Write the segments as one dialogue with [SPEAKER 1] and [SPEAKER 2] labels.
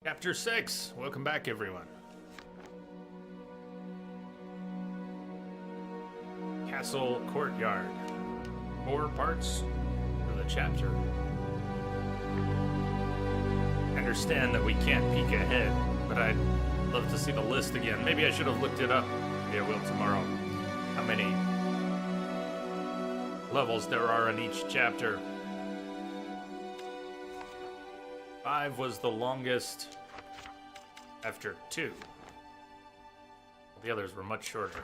[SPEAKER 1] Chapter 6. Welcome back, everyone. Castle Courtyard. 4 parts for the chapter. I understand that we can't peek ahead, but I'd love to see the list again. Maybe I should have looked it up. Maybe I will tomorrow. How many levels there are in each chapter. 5 was the longest after 2. The others were much shorter.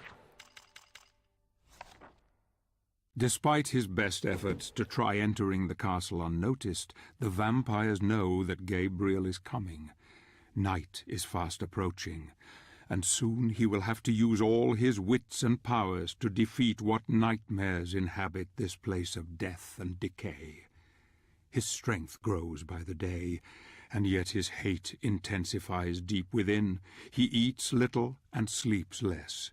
[SPEAKER 2] Despite his best efforts to try entering the castle unnoticed, the vampires know that Gabriel is coming. Night is fast approaching, and soon he will have to use all his wits and powers to defeat what nightmares inhabit this place of death and decay. His strength grows by the day, and yet his hate intensifies deep within. He eats little and sleeps less.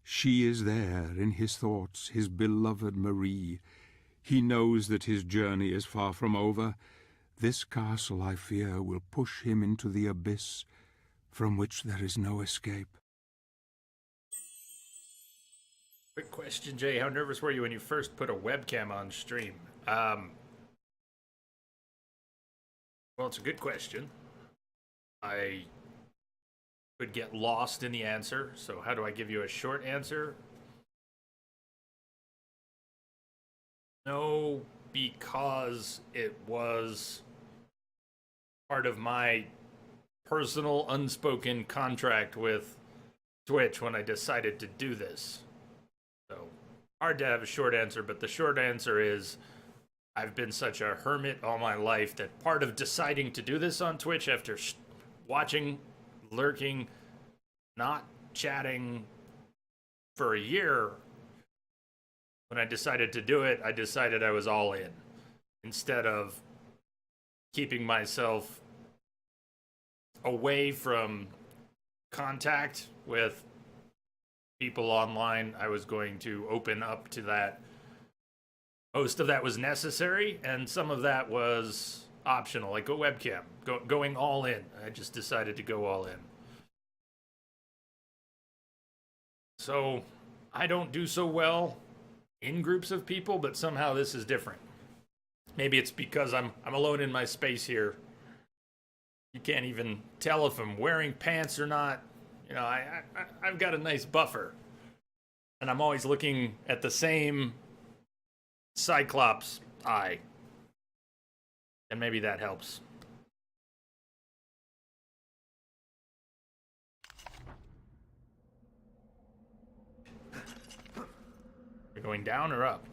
[SPEAKER 2] She is there in his thoughts, his beloved Marie. He knows that his journey is far from over. This castle, I fear, will push him into the abyss from which there is no escape.
[SPEAKER 1] Quick question, Jay. How nervous were you when you first put a webcam on stream? Well, it's a good question. I could get lost in the answer, so how do I give you a short answer? No, because it was part of my personal unspoken contract with Twitch when I decided to do this. So, hard to have a short answer, but the short answer is I've been such a hermit all my life that part of deciding to do this on Twitch after watching, lurking, not chatting for a year, when I decided to do it, I decided I was all in. Instead of keeping myself away from contact with people online, I was going to open up to that. Most of that was necessary, and some of that was optional, like a webcam. Going all in. I just decided to go all in. So, I don't do so well in groups of people, but somehow this is different. Maybe it's because I'm alone in my space here. You can't even tell if I'm wearing pants or not. You know, I've got a nice buffer. And I'm always looking at the same Cyclops eye. And maybe that helps. You're going down or up?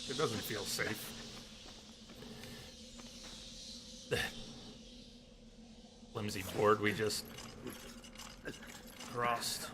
[SPEAKER 1] It doesn't feel safe. The flimsy board we just crossed.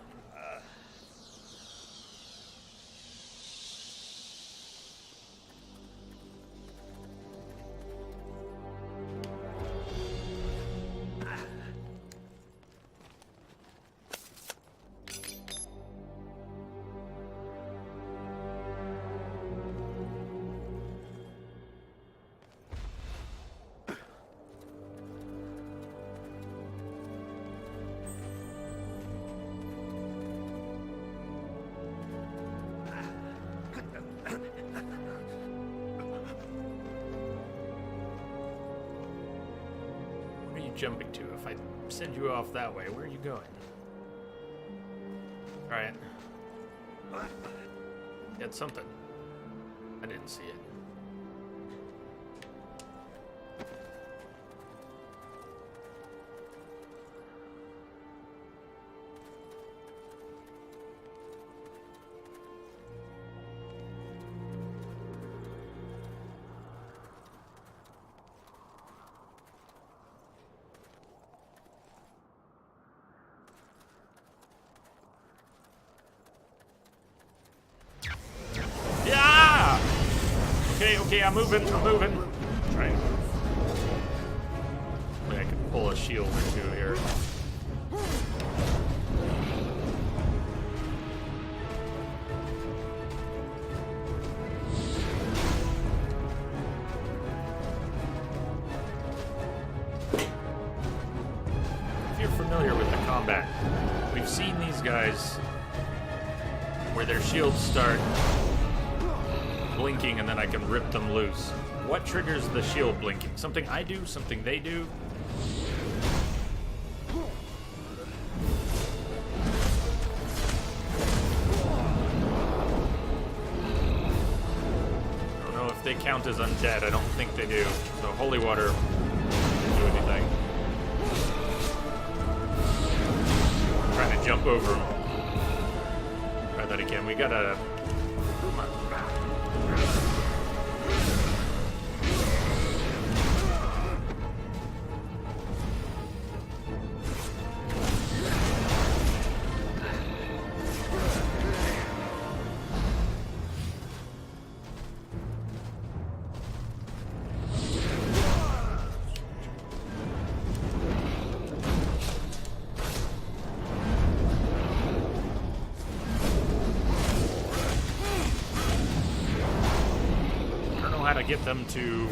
[SPEAKER 1] Jumping to? If I send you off that way, where are you going? Alright. Get something. I didn't see it. Okay, I'm moving. Right. I can pull a shield or two here. familiar with the combat. We've seen these guys where their shields start blinking and then I can rip them loose. What triggers the shield blinking? Something I do? Something they do? I don't know if they count as undead. I don't think they do. So holy water doesn't do anything. I'm trying to jump over them. Try that again. We gotta... Come on. Get them to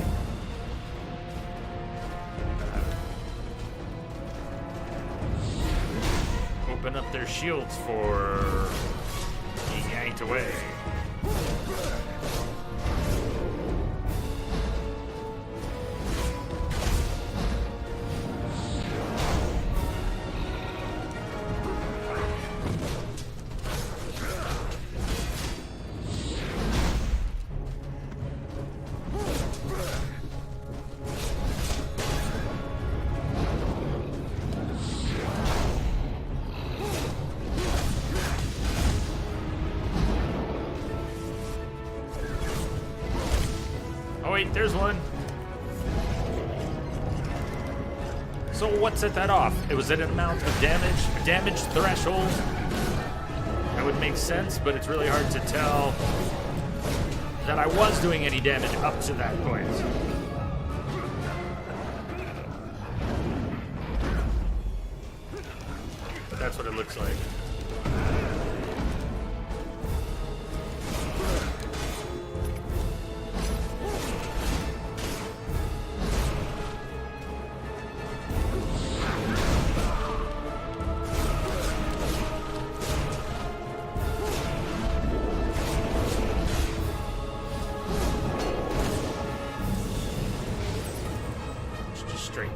[SPEAKER 1] open up their shields for being yanked away. There's one. So what set that off? It was an amount of damage, a damage threshold. That would make sense, but it's really hard to tell that I was doing any damage up to that point. But that's what it looks like.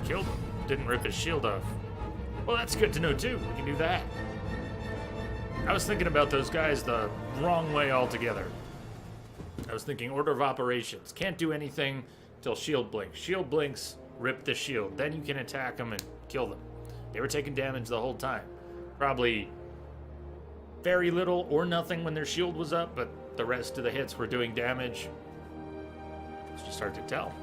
[SPEAKER 1] Killed him. Didn't rip his shield off. Well, that's good to know too. We can do that. I was thinking about those guys the wrong way altogether. I was thinking order of operations. Can't do anything till shield blinks. Shield blinks, rip the shield. Then you can attack them and kill them. They were taking damage the whole time. Probably very little or nothing when their shield was up, but the rest of the hits were doing damage. It's just hard to tell.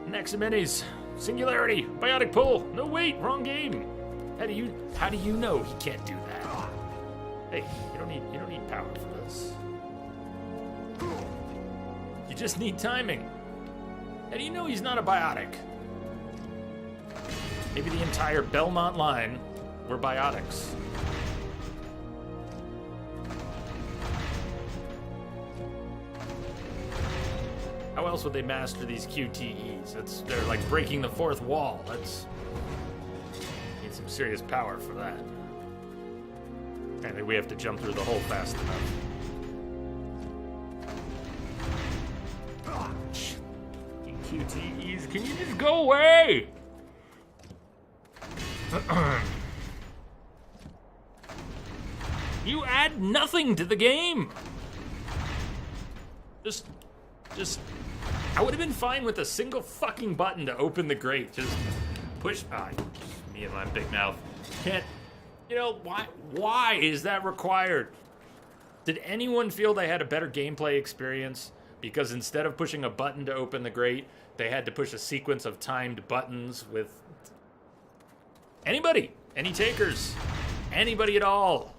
[SPEAKER 1] Next minis. Singularity. Biotic pull. No, wait, wrong game. How do you know he can't do that? Hey, you don't need power for this. You just need timing. How do you know he's not a biotic? Maybe the entire Belmont line were biotics. How else would they master these QTEs? They're like breaking the fourth wall. Need some serious power for that. I think we have to jump through the hole fast enough. QTEs, can you just go away? You add nothing to the game. Just I would have been fine with a single fucking button to open the grate. Just push. Me and my big mouth. Can't. You know, why is that required? Did anyone feel they had a better gameplay experience because instead of pushing a button to open the grate, they had to push a sequence of timed buttons with... Anybody? Any takers? Anybody at all?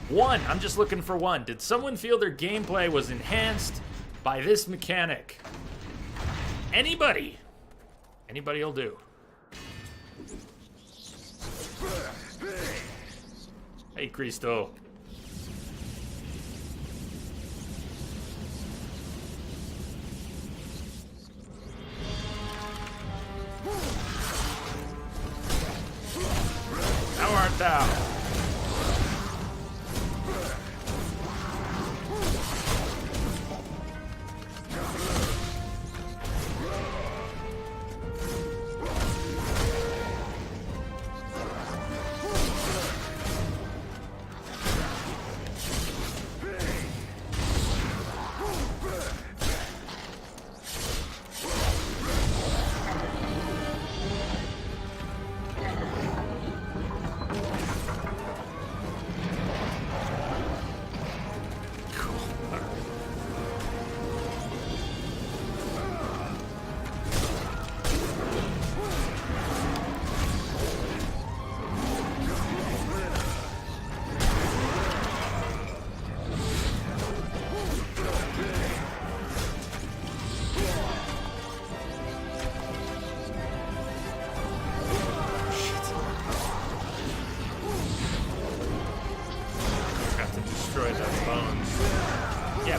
[SPEAKER 1] One. I'm just looking for one. Did someone feel their gameplay was enhanced by this mechanic? Anybody? Anybody will do. Hey, Cristo. thou.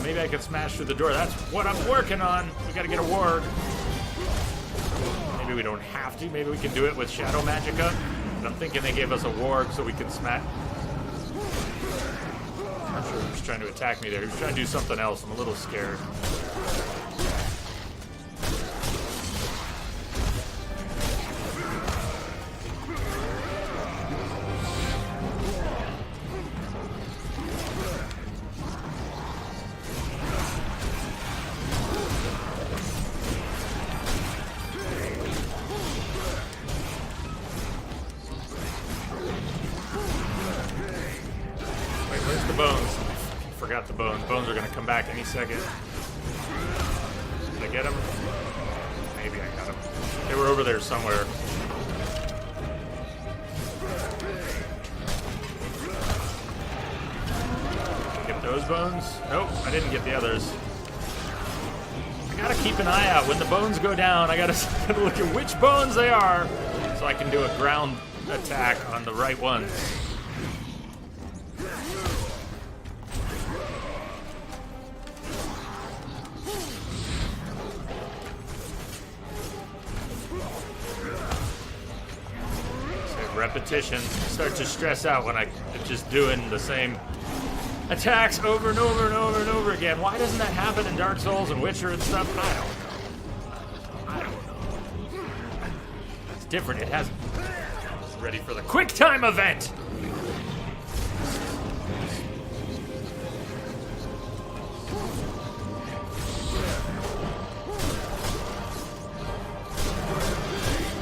[SPEAKER 1] Maybe I can smash through the door. That's what I'm working on. We gotta get a warg. Maybe we don't have to. Maybe we can do it with Shadow Magicka. But I'm thinking they gave us a warg so we can smash. I'm not sure who's trying to attack me there. He's trying to do something else. I'm a little scared. Forgot the bones. Bones are going to come back any second. Did I get them? Maybe I got them. They were over there somewhere. Get those bones? Nope, I didn't get the others. I gotta keep an eye out. When the bones go down, I gotta look at which bones they are so I can do a ground attack on the right ones. Repetition. I start to stress out when I'm just doing the same attacks over and over and over and over again. Why doesn't that happen in Dark Souls and Witcher and stuff? I don't know. It's different. It hasn't. It's ready for the quick time event.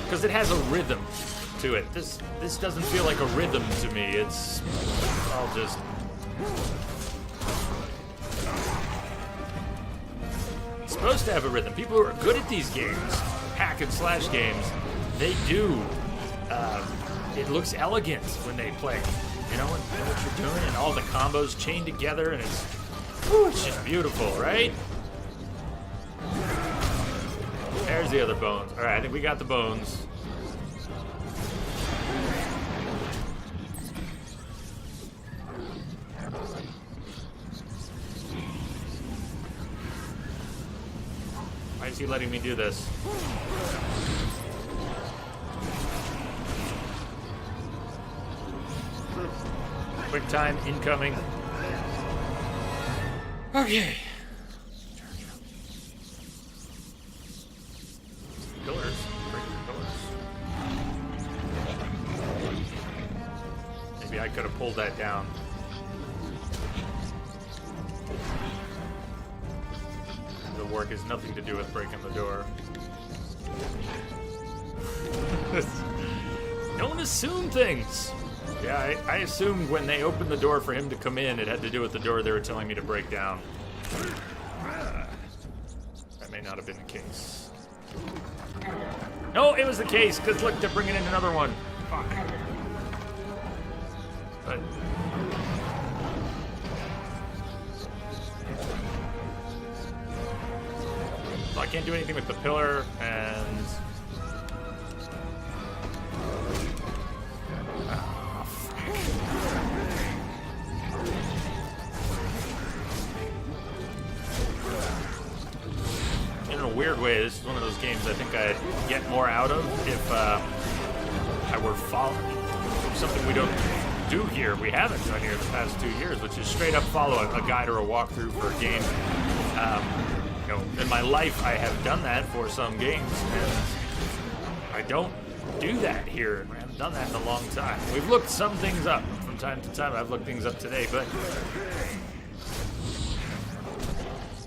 [SPEAKER 1] Because it has a rhythm to it. This doesn't feel like a rhythm to me. It's all just it's supposed to have a rhythm. People who are good at these games, hack and slash games, they do. It looks elegant when they play. You know what you're doing, and all the combos chained together, and it's just beautiful, right? There's the other bones. All right, I think we got the bones. Why is he letting me do this? Quick time incoming. Okay. Pillars. Breaking pillars. Maybe I could have pulled that down. The work has nothing to do with breaking the door. Don't assume things. Yeah, I assumed when they opened the door for him to come in, it had to do with the door they were telling me to break down. That may not have been the case. No, it was the case, because look, they're bringing in another one. Fuck. But... so I can't do anything with the pillar, and... in a weird way, this is one of those games I think I'd get more out of if I were following. something we don't do here. We haven't done here the past 2 years, which is straight up follow a guide or a walkthrough for a game. You know, in my life, I have done that for some games, and I don't do that here. I haven't done that in a long time. We've looked some things up from time to time. I've looked things up today, but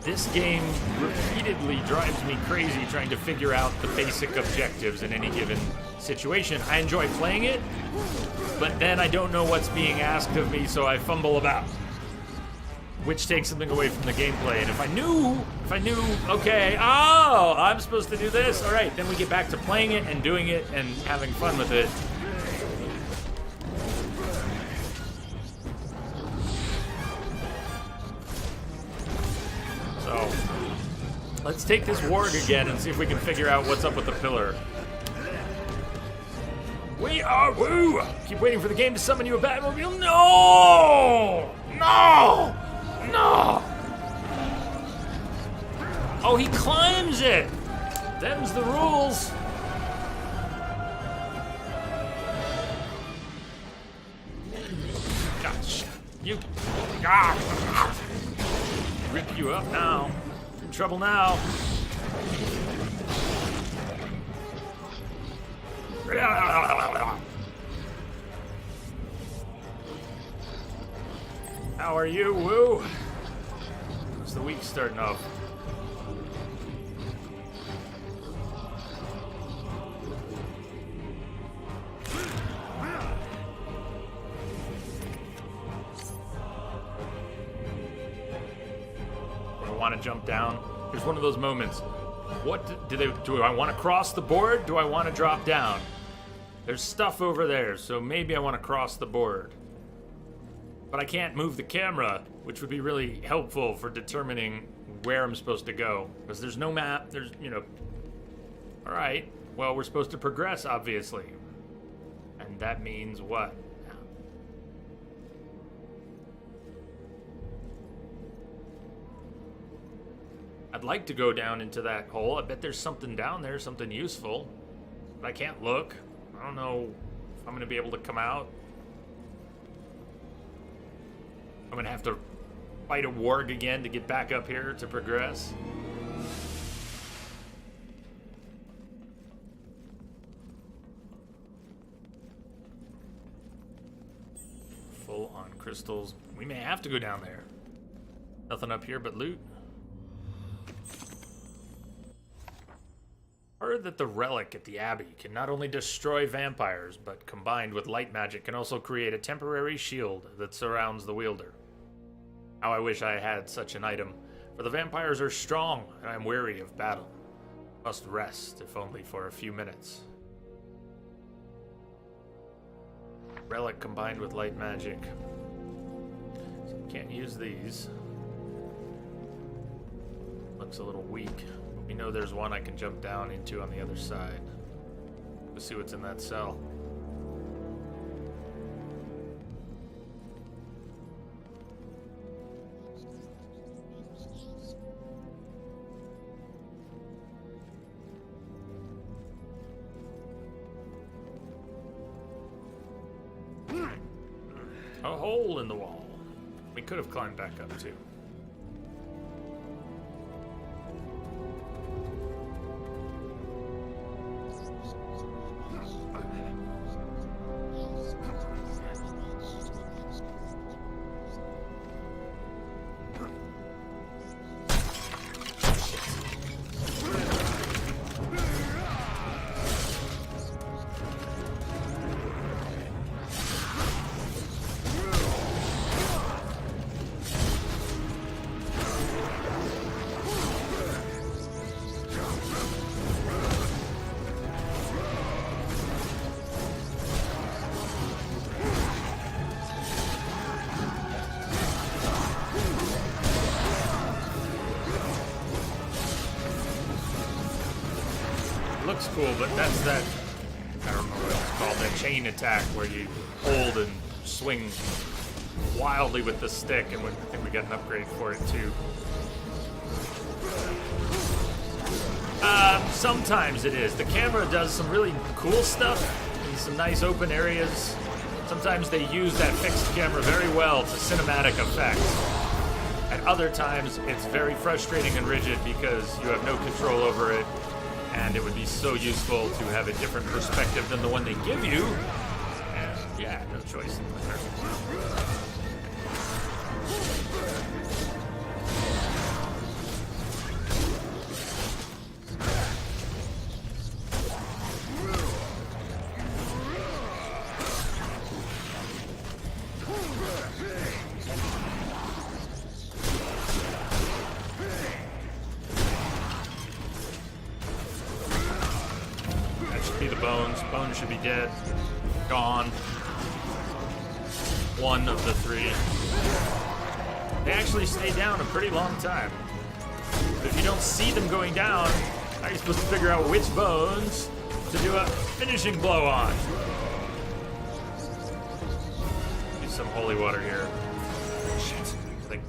[SPEAKER 1] this game repeatedly drives me crazy trying to figure out the basic objectives in any given situation. I enjoy playing it, but then I don't know what's being asked of me, so I fumble about, which takes something away from the gameplay. And if I knew, okay, oh, I'm supposed to do this, all right, then we get back to playing it and doing it and having fun with it. So, let's take this warg again and see if we can figure out what's up with the pillar. We are woo! Keep waiting for the game to summon you a Batmobile. No! No! No! Oh, he climbs it! Them's the rules. Gosh. You. Ah! Rip you up now. In trouble now. How are you, Woo? How's the week starting off? I want to jump down. Here's one of those moments. What do I want to cross the board? Do I want to drop down? There's stuff over there, so maybe I want to cross the board. But I can't move the camera, which would be really helpful for determining where I'm supposed to go. Because there's no map, there's, you know... Alright, well, we're supposed to progress, obviously. And that means what? I'd like to go down into that hole. I bet there's something down there, something useful. But I can't look. I don't know if I'm going to be able to come out. I'm going to have to fight a warg again to get back up here to progress. Full on crystals. We may have to go down there. Nothing up here but loot. Heard that the relic at the Abbey can not only destroy vampires, but combined with light magic can also create a temporary shield that surrounds the wielder. How I wish I had such an item, for the vampires are strong and I am weary of battle. Must rest, if only for a few minutes. Relic combined with light magic. So can't use these. Looks a little weak. We know there's one I can jump down into on the other side. Let's see what's in that cell. A hole in the wall. We could have climbed back up too. Looks cool, but that's that, I don't know what it's called, that chain attack where you hold and swing wildly with the stick, and I think we got an upgrade for it too. Sometimes it is. The camera does some really cool stuff in some nice open areas. Sometimes they use that fixed camera very well to cinematic effect. At other times, it's very frustrating and rigid because you have no control over it, and it would be so useful to have a different perspective than the one they give you. And yeah, no choice in the matter. Bones should be dead. Gone. One of the three. They actually stay down a pretty long time. But if you don't see them going down, how are you supposed to figure out which bones to do a finishing blow on? Use some holy water here. Shit. I think.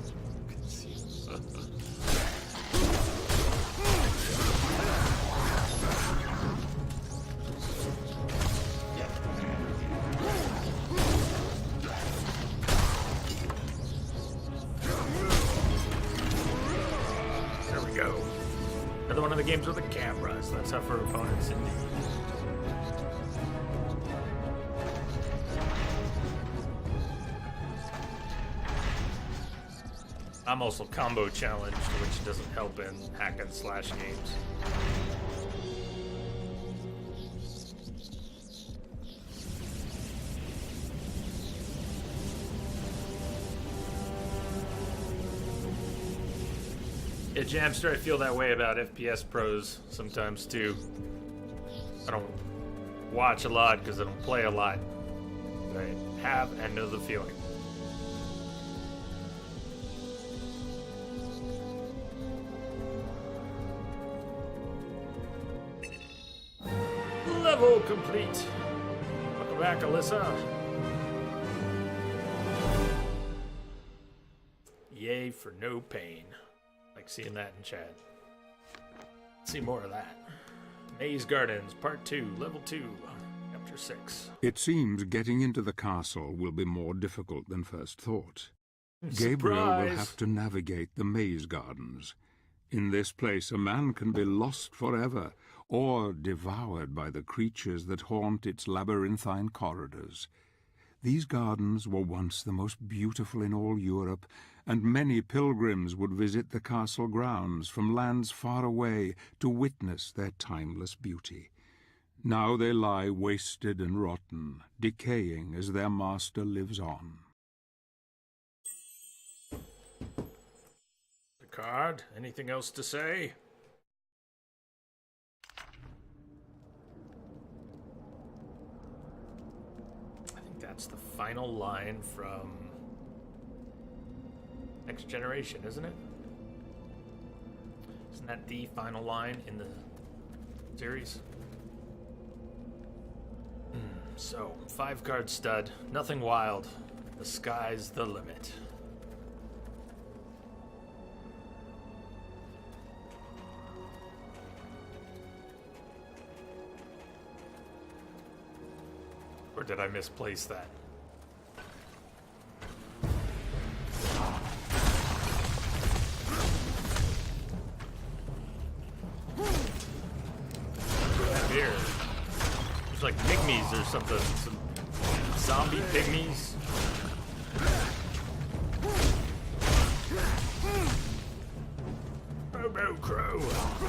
[SPEAKER 1] Another one of the games with the cameras. That's how for opponents indeed. I'm also combo challenged, which doesn't help in hack and slash games. Yeah, Jamster, I feel that way about FPS pros sometimes too. I don't watch a lot because I don't play a lot. I have and know the feeling. Level complete. Welcome back, Alyssa. Yay for no pain. Like seeing that in chat. Let's see more of that. Maze Gardens, Part 2, Level 2, Chapter 6.
[SPEAKER 2] It seems getting into the castle will be more difficult than first thought. Gabriel will have to navigate the Maze Gardens. In this place, a man can be lost forever, or devoured by the creatures that haunt its labyrinthine corridors. These gardens were once the most beautiful in all Europe, and many pilgrims would visit the castle grounds from lands far away to witness their timeless beauty. Now they lie wasted and rotten, decaying as their master lives on.
[SPEAKER 1] Picard, anything else to say? I think that's the final line from Next Generation, isn't it? Isn't that the final line in the series? So, 5-card stud, nothing wild. The sky's the limit. Or did I misplace that? Here. There's like pygmies or something. Some zombie pygmies. Robo Crow.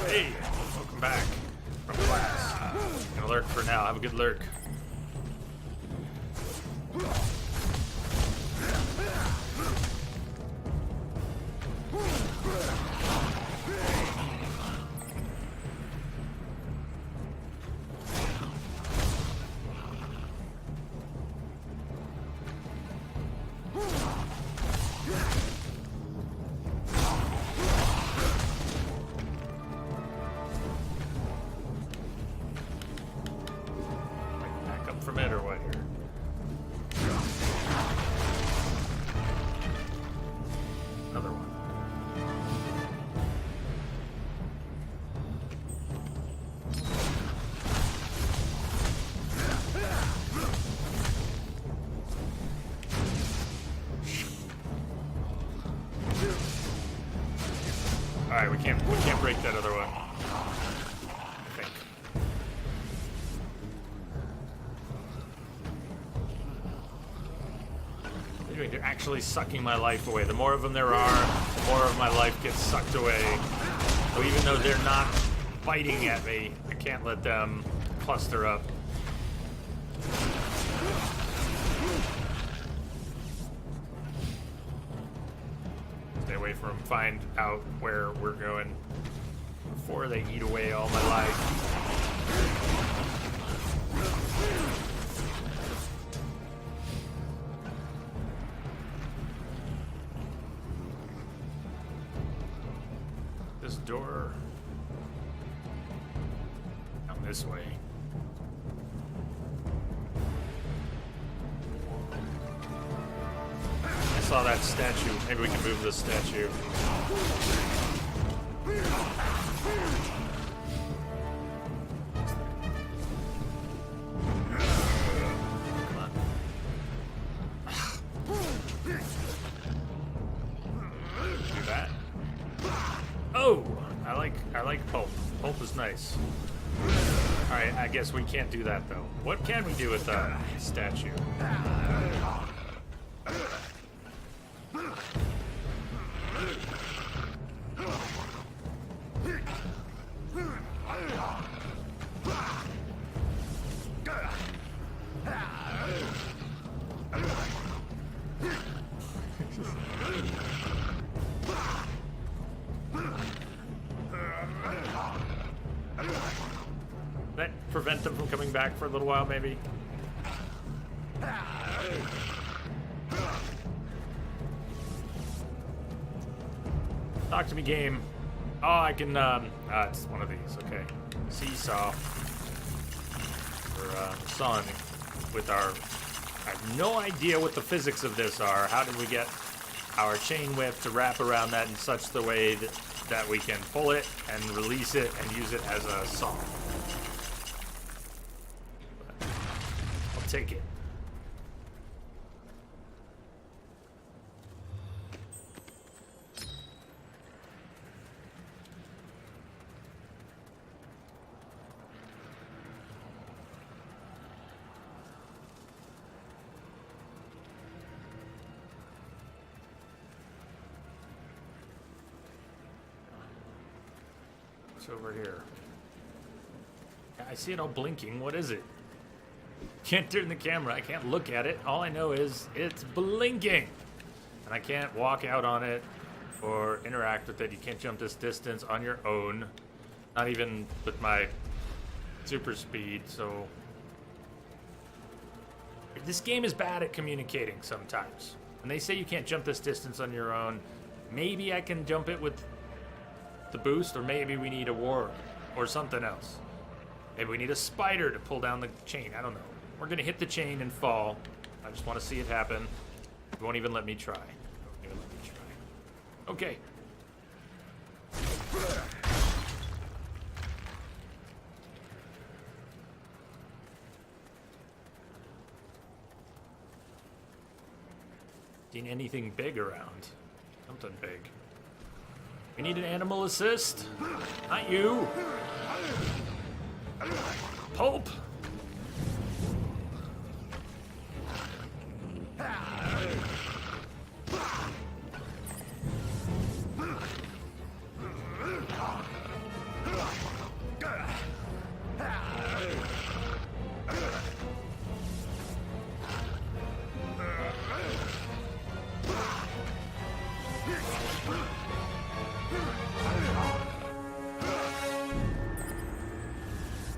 [SPEAKER 1] Hey, welcome back from class. Gonna lurk for now. Have a good lurk. Alright, we can't break that other one. I think. Anyway, they're actually sucking my life away. The more of them there are, the more of my life gets sucked away. So even though they're not biting at me, I can't let them cluster up. Stay away from them, find out where we're going before they eat away all my life. This door down this way. I saw that statue. Maybe we can move this statue. Come on. Do that. Oh, I like pulp. Pulp is nice. All right, I guess we can't do that though. What can we do with the statue? That prevent them from coming back for a little while, maybe? Talk to me, game. Oh, I can, it's one of these, okay. Seesaw. We're, sawing with our... I have no idea what the physics of this are. How did we get our chain whip to wrap around that in such the way that we can pull it and release it and use it as a saw? I'll take it. It's over here. I see it all blinking. What is it? Can't turn the camera. I can't look at it. All I know is it's blinking. And I can't walk out on it or interact with it. You can't jump this distance on your own. Not even with my super speed, so... This game is bad at communicating sometimes. When they say you can't jump this distance on your own, maybe I can jump it with the boost, or maybe we need a war or something else. Maybe we need a spider to pull down the chain. I don't know. We're gonna hit the chain and fall. I just want to see it happen. It won't even let me try. Won't even let me try. Okay. Seen anything big around? Something big. We need an animal assist. Not you. Pulp.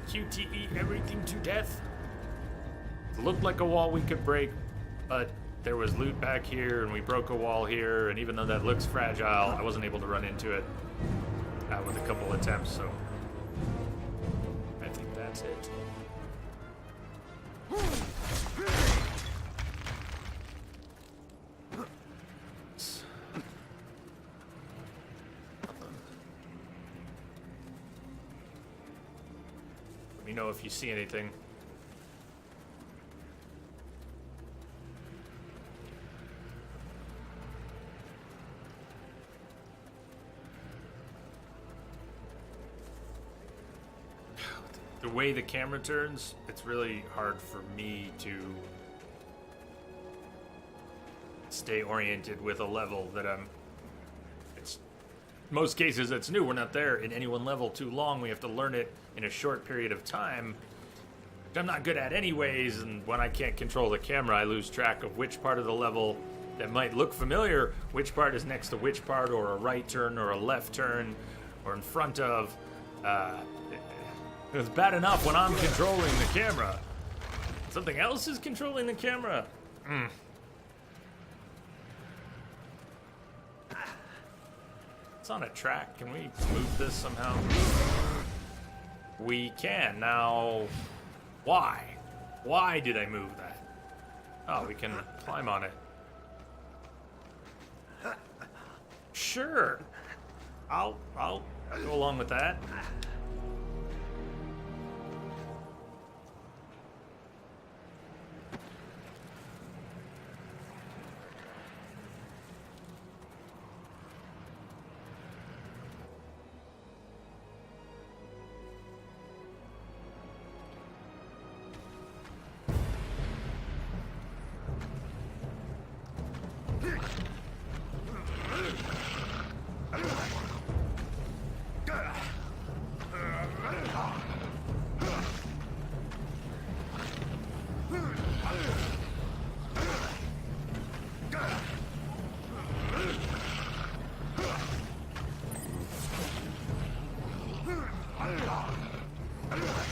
[SPEAKER 1] QTE everything to death. It looked like a wall we could break, but there was loot back here and we broke a wall here, and even though that looks fragile, I wasn't able to run into it with a couple attempts, so I think that's it. Let me know if you see anything. the way the camera turns, it's really hard for me to stay oriented with a level that it's most cases it's new. We're not there in any one level too long. We have to learn it in a short period of time, which I'm not good at anyways, and when I can't control the camera, I lose track of which part of the level that might look familiar, which part is next to which part, or a right turn or a left turn, or in front of. It's bad enough when I'm controlling the camera. Something else is controlling the camera. It's on a track. Can we move this somehow? We can. Now, why? Why did I move that? Oh, we can climb on it. Sure. I'll go along with that.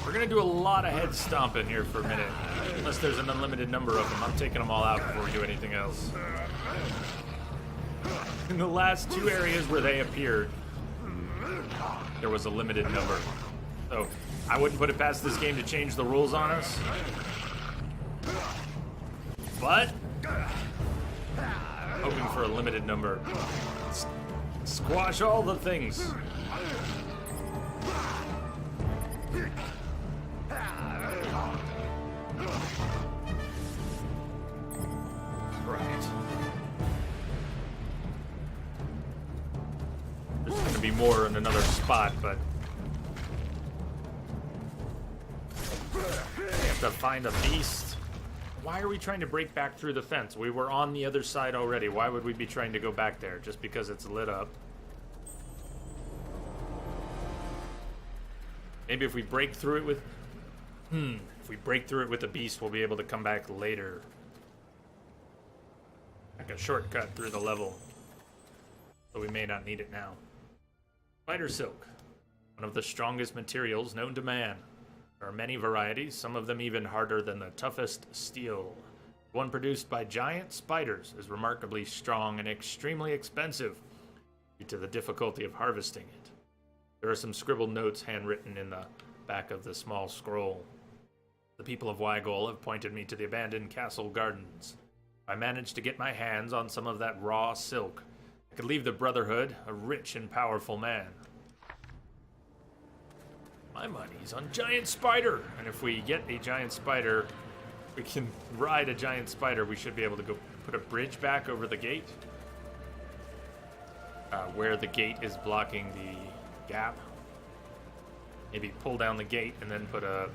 [SPEAKER 1] We're gonna do a lot of head stomping here for a minute. Unless there's an unlimited number of them. I'm taking them all out before we do anything else. In the last two areas where they appeared, there was a limited number. So, I wouldn't put it past this game to change the rules on us. But, hoping for a limited number. Squash all the things. There's going to be more in another spot, but we have to find a beast. Why are we trying to break back through the fence? We were on the other side already. Why would we be trying to go back there? Just because it's lit up? Maybe if we break through it with... If we break through it with the beast, we'll be able to come back later. Like a shortcut through the level. So we may not need it now. Spider silk. One of the strongest materials known to man. There are many varieties, some of them even harder than the toughest steel. One produced by giant spiders is remarkably strong and extremely expensive due to the difficulty of harvesting it. There are some scribbled notes handwritten in the back of the small scroll. The people of Wygol have pointed me to the abandoned castle gardens. If I managed to get my hands on some of that raw silk, I could leave the Brotherhood a rich and powerful man. My money's on giant spider, and if we get a giant spider, we can ride a giant spider. We should be able to go put a bridge back over the gate, where the gate is blocking the gap. Maybe pull down the gate and then put a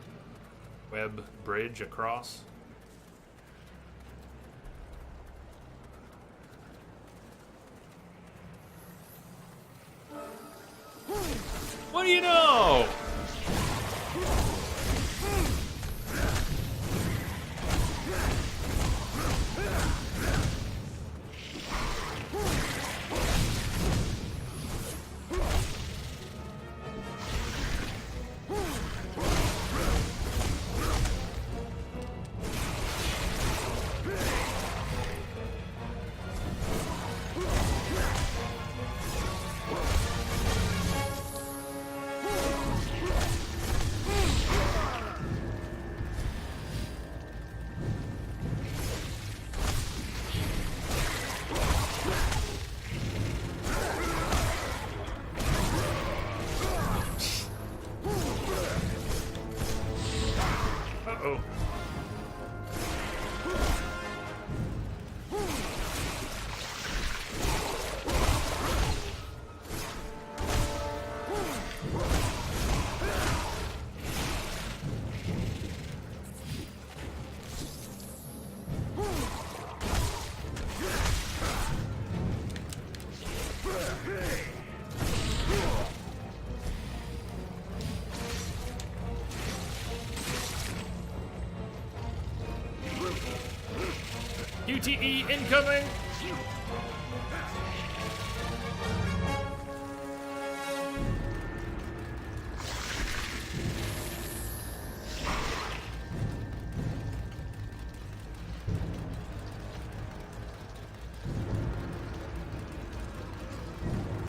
[SPEAKER 1] web bridge across. What do you know? QTE incoming!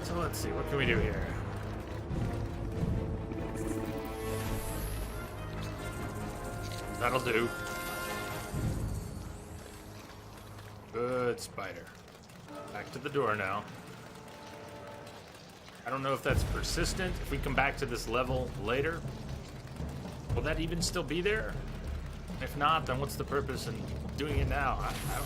[SPEAKER 1] So let's see, what can we do here? That'll do. Good spider. Back to the door now. I don't know if that's persistent. If we come back to this level later, will that even still be there? If not, then what's the purpose in doing it now? I don't know.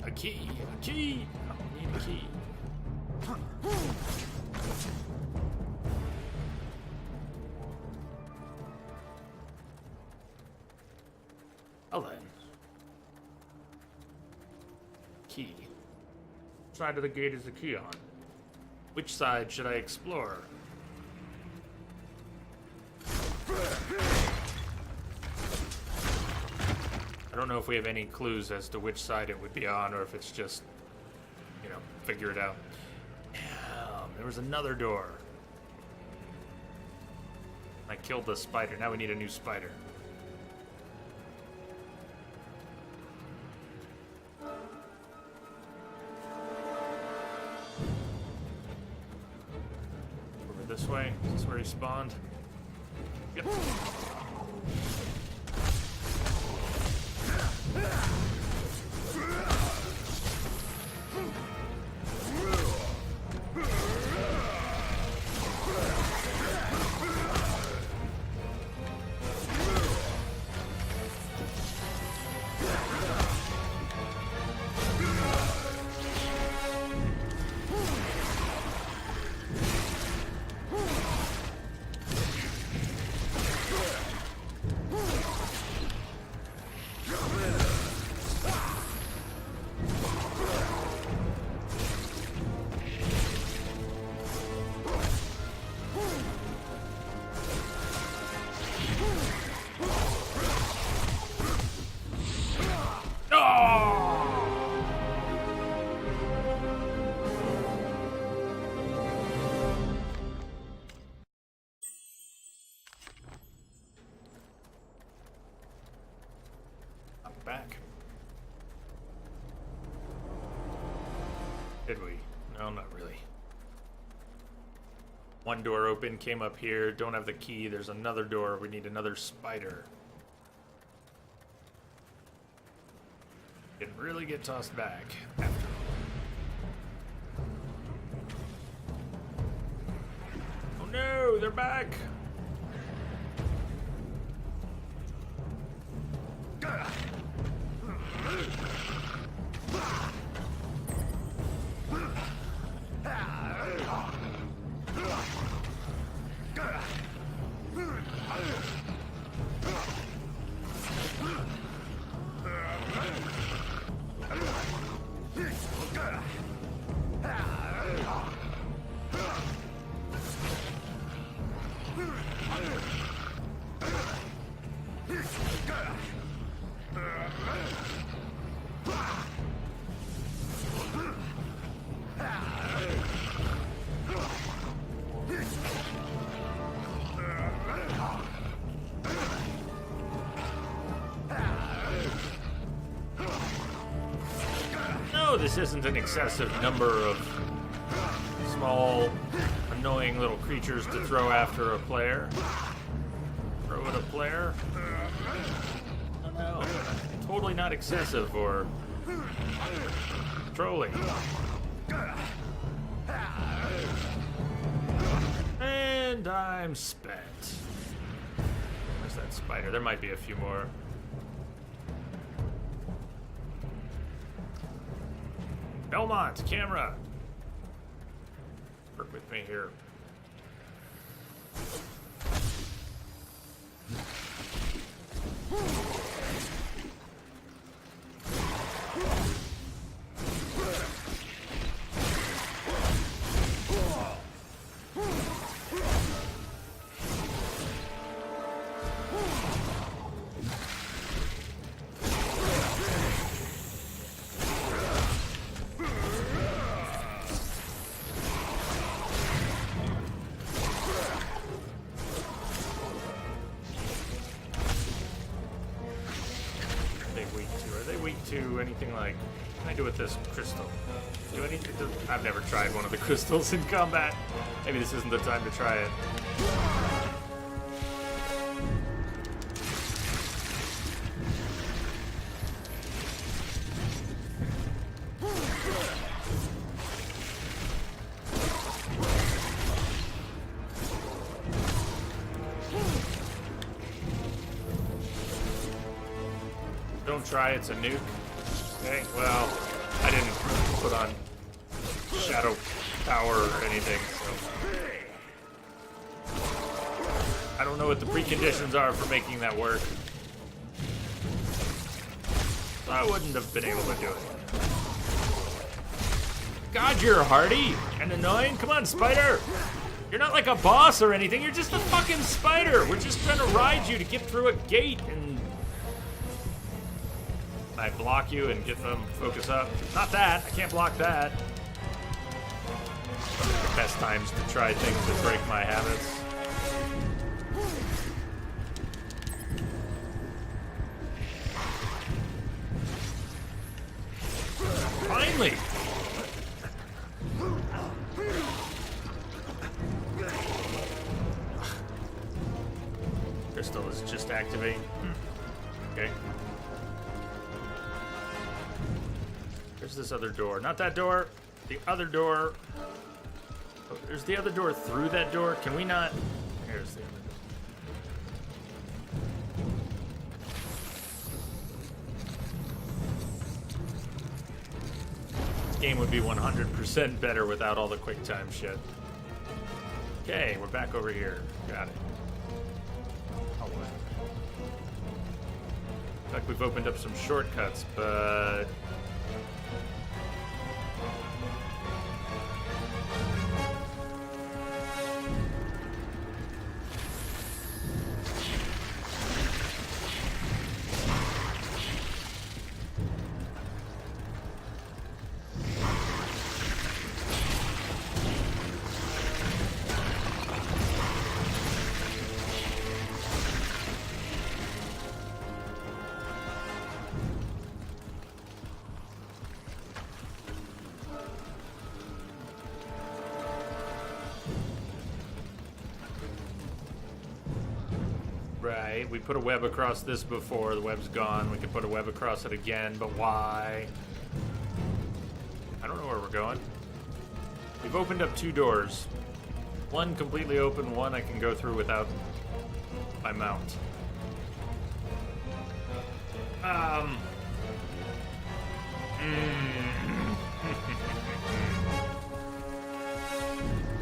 [SPEAKER 1] A key! A key! I need a key. Well then. Key. Which side of the gate is the key on? Which side should I explore? I don't know if we have any clues as to which side it would be on, or if it's just, you know, figure it out. Damn, there was another door. I killed the spider. Now we need a new spider. Over this way. Is this where he spawned? Yep. Back. Did we? No, not really. One door open, came up here, don't have the key, there's another door, we need another spider. Can really get tossed back after. Oh no, they're back! This isn't an excessive number of small, annoying little creatures to throw after a player. Throw at a player? Oh no. Totally not excessive or trolling. And I'm spent. Where's that spider? There might be a few more. Belmont, camera. Work with me here. To anything like, what can I do with this crystal? Do anything? I've never tried one of the crystals in combat. Maybe this isn't the time to try it. Don't try, it's a nuke. Okay, well, I didn't put on shadow power or anything, so. I don't know what the preconditions are for making that work. I wouldn't have been able to do it. God, you're hardy and annoying. Come on, spider. You're not like a boss or anything. You're just a fucking spider. We're just trying to ride you to get through a gate and I block you and get them focus up. Not that. I can't block that. The best times to try things that break my habits. Finally! Crystal is just activating. Okay. There's this other door. Not that door. The other door. Oh, there's the other door through that door. Can we not? Here's the other door. This game would be 100% better without all the quick time shit. Okay, we're back over here. Got it. Oh, what? Looks like we've opened up some shortcuts, but right, we put a web across this before. The web's gone. We can put a web across it again, but why? I don't know where we're going. We've opened up 2 doors. One completely open, one I can go through without my mount.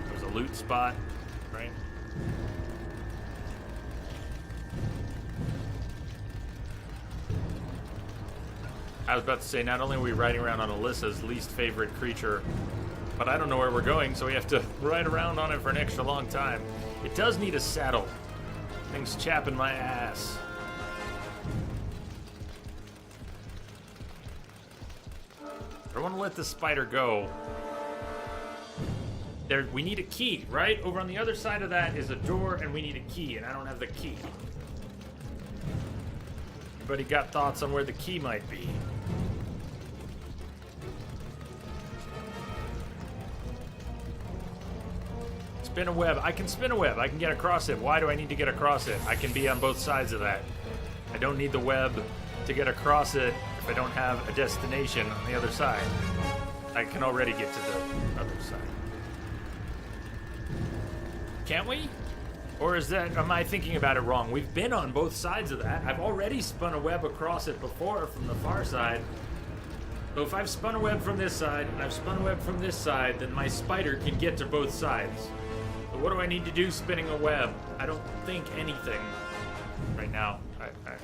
[SPEAKER 1] There's a loot spot, right? I was about to say, not only are we riding around on Alyssa's least favorite creature, but I don't know where we're going, so we have to ride around on it for an extra long time. It does need a saddle. Thing's chapping my ass. I want to let the spider go. There, we need a key, right? Over on the other side of that is a door, and we need a key, and I don't have the key. Anybody got thoughts on where the key might be? Spin a web. I can spin a web. I can get across it. Why do I need to get across it? I can be on both sides of that. I don't need the web to get across it if I don't have a destination on the other side. I can already get to the other side. Can't we? Or is that, am I thinking about it wrong? We've been on both sides of that. I've already spun a web across it before from the far side. So if I've spun a web from this side, and I've spun a web from this side, then my spider can get to both sides. So what do I need to do spinning a web? I don't think anything right now.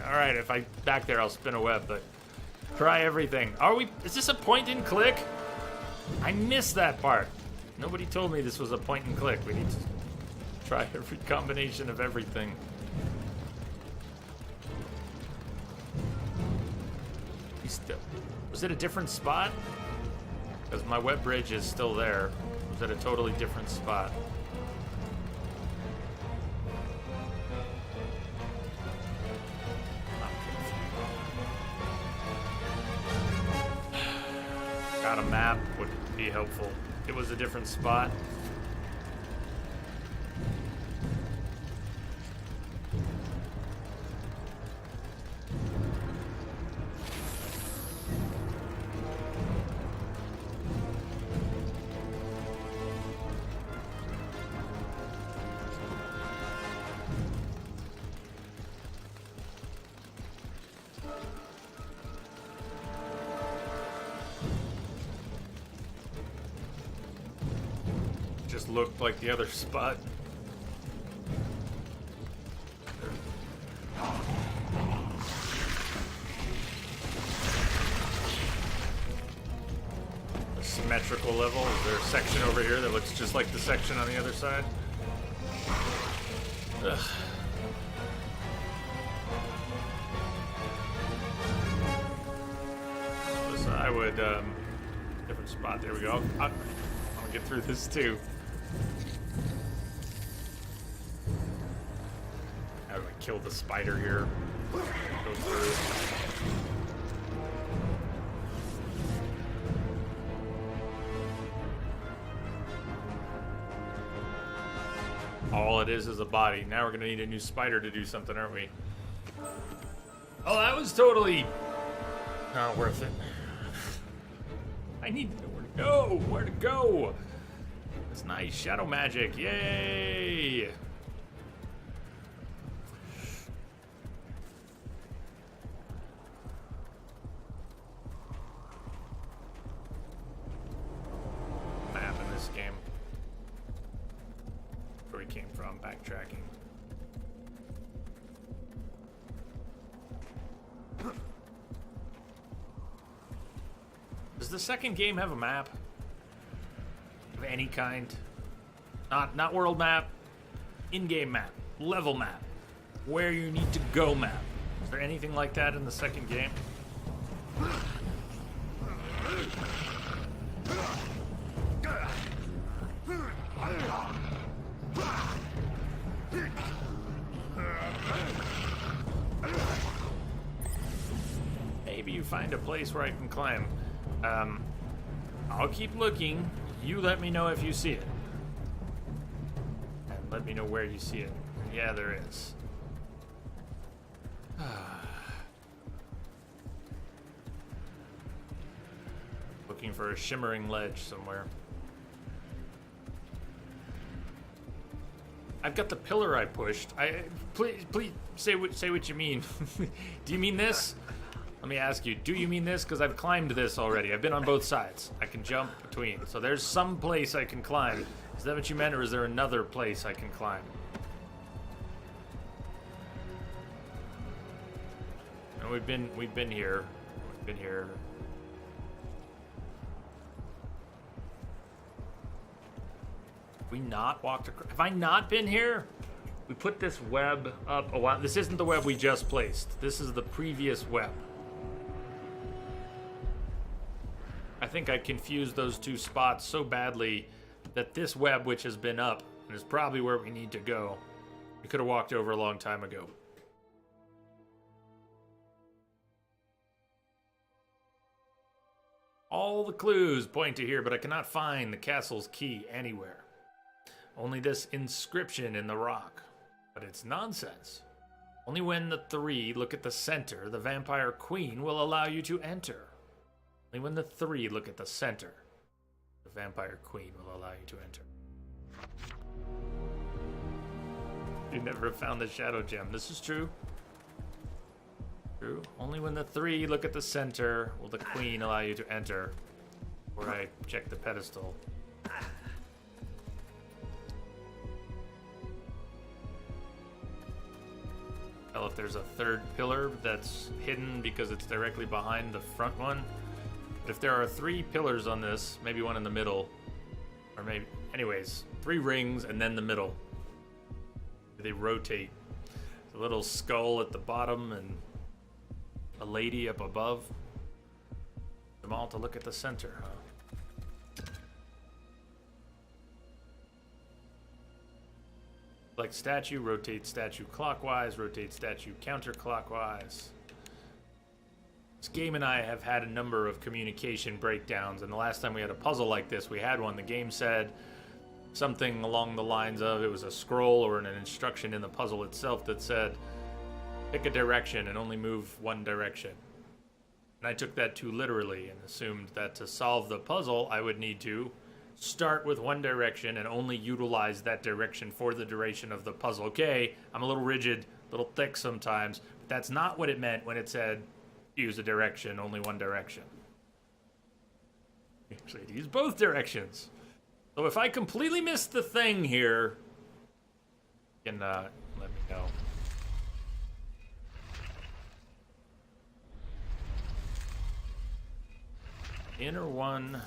[SPEAKER 1] Alright, if I back there, I'll spin a web, but try everything. Is this a point and click? I missed that part. Nobody told me this was a point and click. We need to try every combination of everything. Was it a different spot? Because my web bridge is still there. Was it a totally different spot? Got a map would be helpful. It was a different spot. Looked like the other spot. A symmetrical level. Is there a section over here that looks just like the section on the other side? Ugh. So I would, different spot. There we go. I'm gonna get through this too. How do I kill the spider here? Go through. All it is a body. Now we're gonna need a new spider to do something, aren't we? Oh, that was totally not worth it. I need to know where to go. Where to go? That's nice. Shadow magic. Yay! Map in this game. Where we came from. Backtracking. Does the second game have a map? Of any kind? Not world map, in-game map, level map, where you need to go map. Is there anything like that in the second game? Maybe you find a place where I can climb. I'll keep looking. You let me know if you see it. And let me know where you see it. Yeah, there is. Looking for a shimmering ledge somewhere. I've got the pillar I pushed. Please say what you mean. Do you mean this? Let me ask you, do you mean this? Because I've climbed this already. I've been on both sides. I can jump between. So there's some place I can climb. Is that what you meant, or is there another place I can climb? No, we've been here. We've been here. We not walked across. Have I not been here? We put this web up a while. This isn't the web we just placed. This is the previous web. I think I confused those two spots so badly that this web, which has been up, and is probably where we need to go, we could have walked over a long time ago. All the clues point to here, but I cannot find the castle's key anywhere. Only this inscription in the rock. But it's nonsense. Only when the three look at the center, the vampire queen will allow you to enter. Only when the three look at the center, the vampire queen will allow you to enter. You never found the shadow gem. This is true. True. Only when the 3 look at the center will the queen allow you to enter. Or I check the pedestal. Well, if there's a 3rd pillar that's hidden because it's directly behind the front one. But if there are 3 pillars on this, maybe one in the middle, or maybe, anyways, 3 rings and then the middle. They rotate. A little skull at the bottom and a lady up above. Them all to look at the center, huh? Like statue, rotate statue clockwise, rotate statue counterclockwise. This game and I have had a number of communication breakdowns, and the last time we had a puzzle like this, we had one. The game said something along the lines of, it was a scroll or an instruction in the puzzle itself that said, pick a direction and only move one direction. And I took that too literally and assumed that to solve the puzzle, I would need to start with one direction and only utilize that direction for the duration of the puzzle. Okay, I'm a little rigid, a little thick sometimes, but that's not what it meant when it said use a direction, only one direction. Actually, use both directions. So if I completely missed the thing here, you can let me know. Inner one.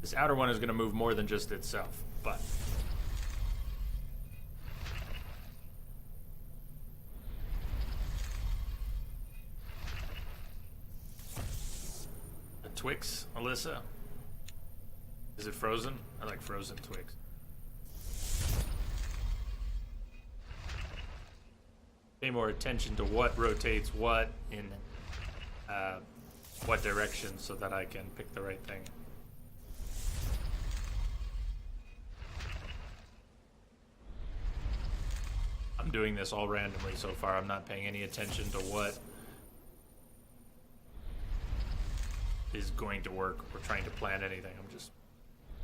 [SPEAKER 1] This outer one is going to move more than just itself, but a Twix, Alyssa. Is it frozen? I like frozen Twix. Pay more attention to what rotates what in what direction so that I can pick the right thing. I'm doing this all randomly so far. I'm not paying any attention to what is going to work or trying to plan anything. I'm just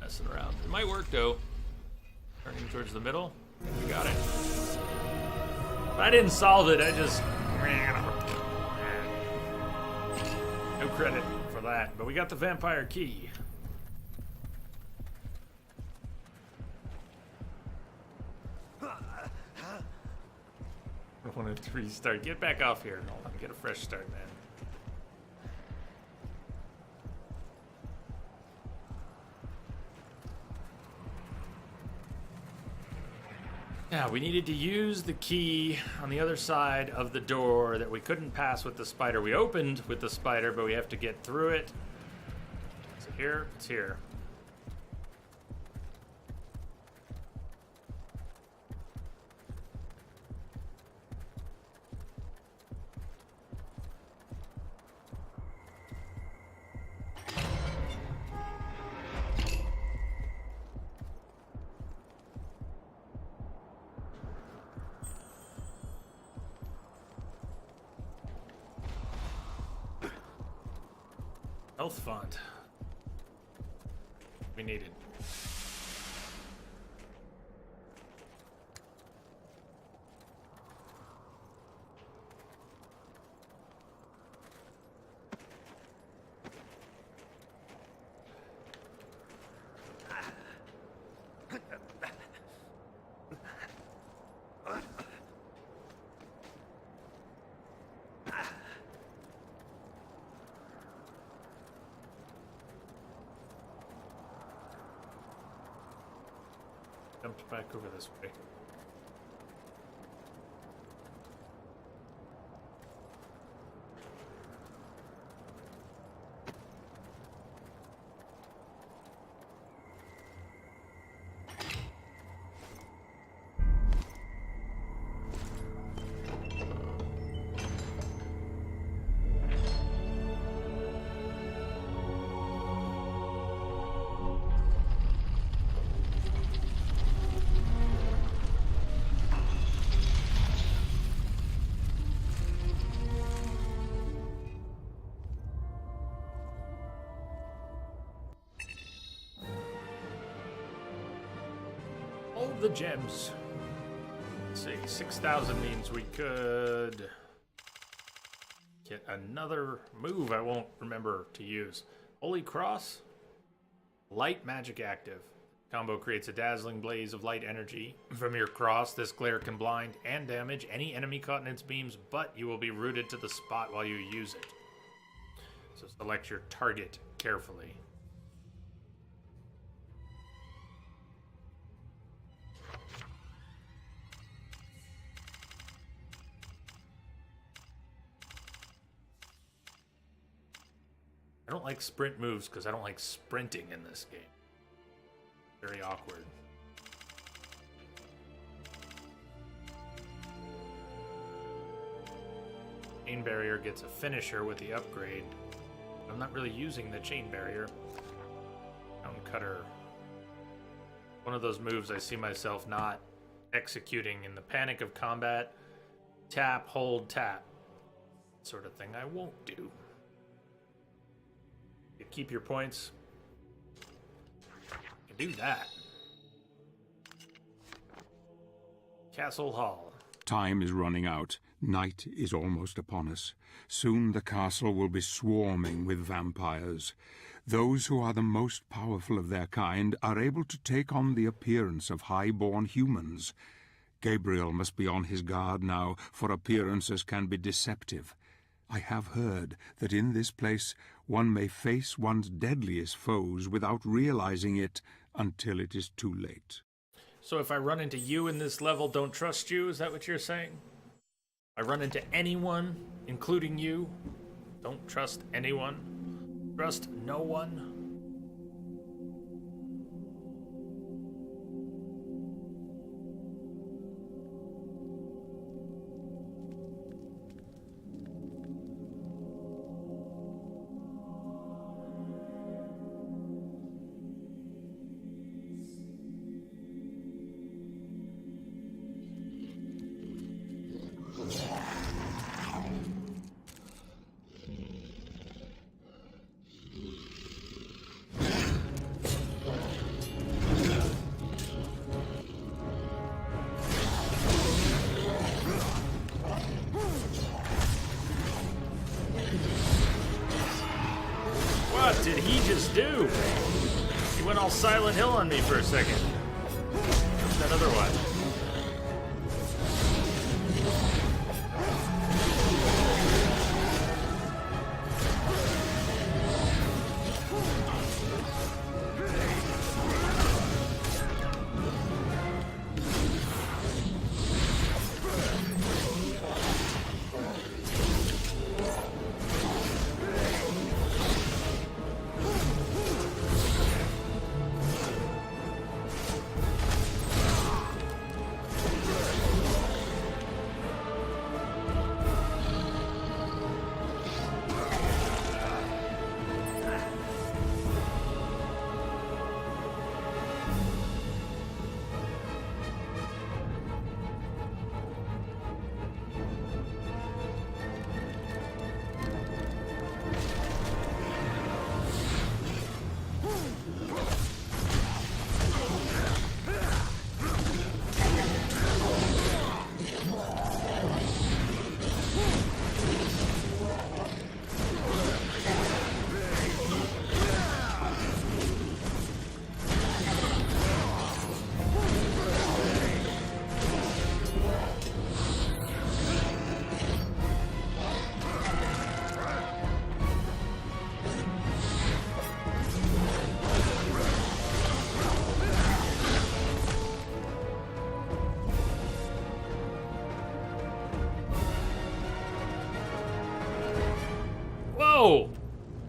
[SPEAKER 1] messing around. It might work though. Turning towards the middle. We got it. But I didn't solve it. I just no credit for that. But we got the vampire key. I want to restart. Get back off here. Hold on. Get a fresh start, man. Yeah, we needed to use the key on the other side of the door that we couldn't pass with the spider. We opened with the spider, but we have to get through it. Is it here? It's here. Health font. We need it. Jumped back over this way. All the gems. Let's see. 6,000 means we could get another move I won't remember to use. Holy Cross? Light magic active. Combo creates a dazzling blaze of light energy from your cross. This glare can blind and damage any enemy caught in its beams, but you will be rooted to the spot while you use it. So select your target carefully. I don't like sprint moves because I don't like sprinting in this game. Very awkward. Chain barrier gets a finisher with the upgrade. I'm not really using the chain barrier. Mountain cutter. One of those moves I see myself not executing in the panic of combat. Tap, hold, tap. Sort of thing I won't do. You keep your points. Do that. Castle Hall.
[SPEAKER 2] Time is running out. Night is almost upon us. Soon the castle will be swarming with vampires. Those who are the most powerful of their kind are able to take on the appearance of high-born humans. Gabriel must be on his guard now, for appearances can be deceptive. I have heard that in this place one may face one's deadliest foes without realizing it until it is too late.
[SPEAKER 1] So if I run into you in this level, don't trust you? Is that what you're saying? I run into anyone, including you, don't trust anyone? Trust no one? What did he just do? He went all Silent Hill on me for a second. Where's that other one? Whoa!